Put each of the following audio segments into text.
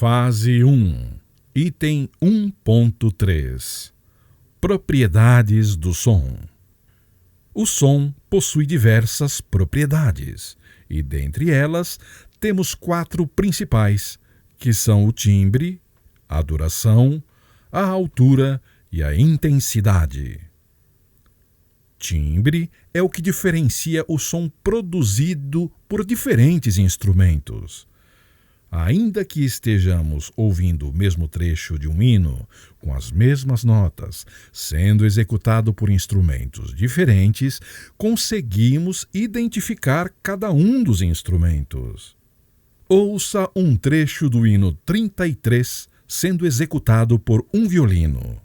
Fase 1, item 1.3 Propriedades do som. O som possui diversas propriedades, e dentre elas temos 4 principais, que são o timbre, a duração, a altura e a intensidade. Timbre é o que diferencia o som produzido por diferentes instrumentos. Ainda que estejamos ouvindo o mesmo trecho de um hino, com as mesmas notas, sendo executado por instrumentos diferentes, conseguimos identificar cada um dos instrumentos. Ouça um trecho do hino 33 sendo executado por um violino.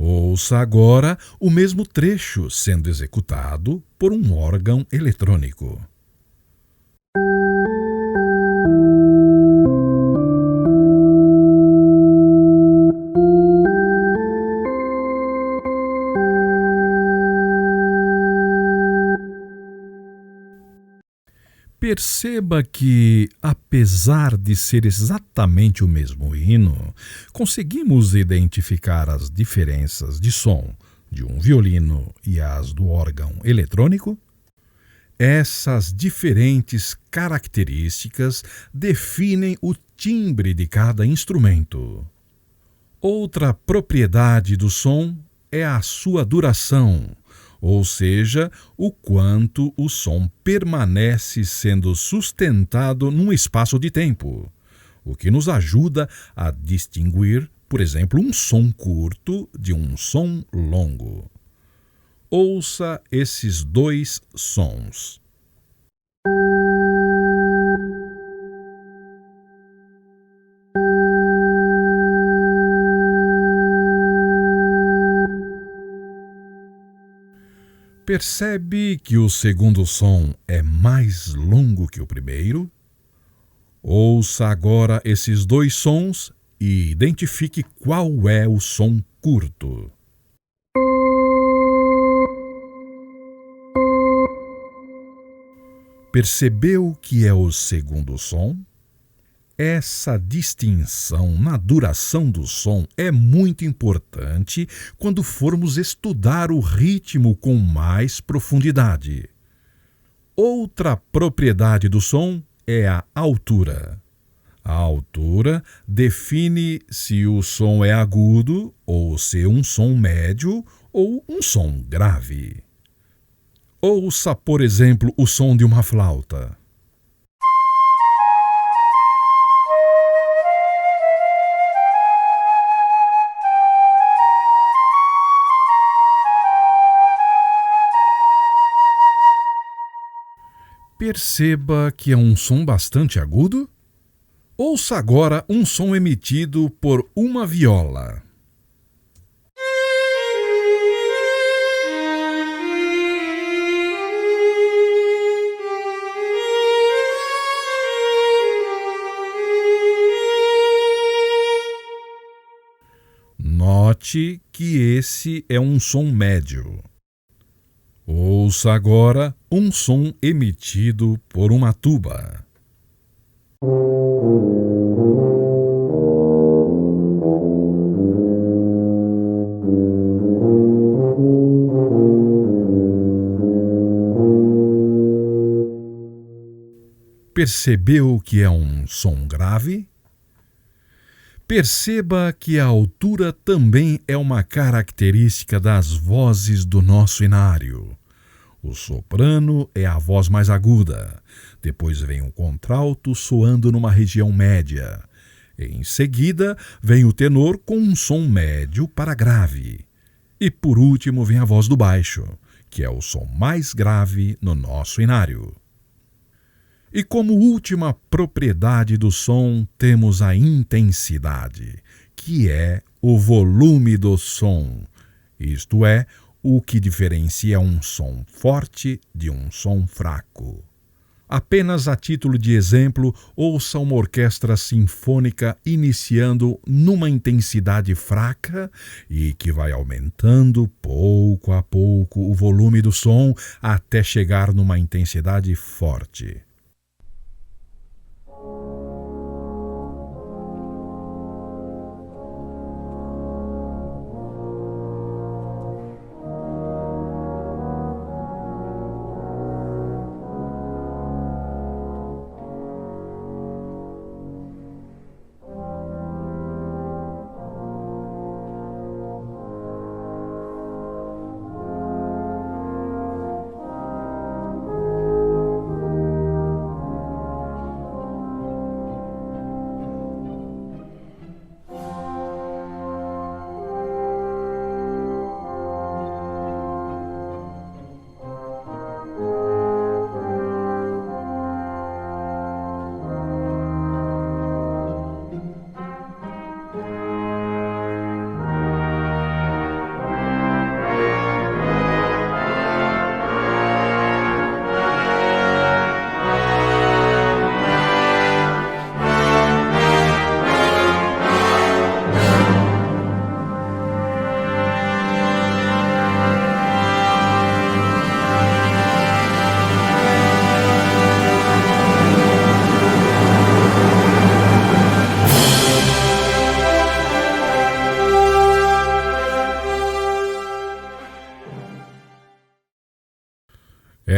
Ouça agora o mesmo trecho sendo executado por um órgão eletrônico. Perceba que, apesar de ser exatamente o mesmo hino, conseguimos identificar as diferenças de som de um violino e as do órgão eletrônico? Essas diferentes características definem o timbre de cada instrumento. Outra propriedade do som é a sua duração, ou seja, o quanto o som permanece sendo sustentado num espaço de tempo, o que nos ajuda a distinguir, por exemplo, um som curto de um som longo. Ouça esses 2 sons. Percebe que o segundo som é mais longo que o primeiro? Ouça agora esses 2 sons e identifique qual é o som curto. Percebeu que é o segundo som? Essa distinção na duração do som é muito importante quando formos estudar o ritmo com mais profundidade. Outra propriedade do som é a altura. A altura define se o som é agudo ou se é um som médio ou um som grave. Ouça, por exemplo, o som de uma flauta. Perceba que é um som bastante agudo? Ouça agora um som emitido por uma viola. Note que esse é um som médio. Ouça agora um som emitido por uma tuba. Percebeu que é um som grave? Perceba que a altura também é uma característica das vozes do nosso inário. O soprano é a voz mais aguda, depois vem o contralto soando numa região média. Em seguida, vem o tenor com um som médio para grave. E por último vem a voz do baixo, que é o som mais grave no nosso inário. E como última propriedade do som, temos a intensidade, que é o volume do som, isto é, o que diferencia um som forte de um som fraco. Apenas a título de exemplo, ouça uma orquestra sinfônica iniciando numa intensidade fraca e que vai aumentando pouco a pouco o volume do som até chegar numa intensidade forte.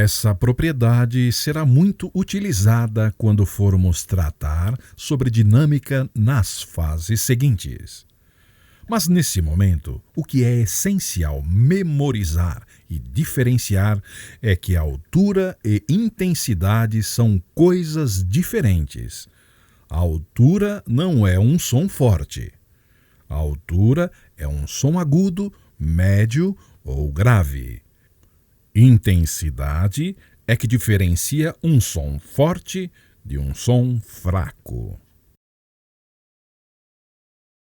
Essa propriedade será muito utilizada quando formos tratar sobre dinâmica nas fases seguintes. Mas nesse momento, o que é essencial memorizar e diferenciar é que altura e intensidade são coisas diferentes. A altura não é um som forte. A altura é um som agudo, médio ou grave. Intensidade é que diferencia um som forte de um som fraco.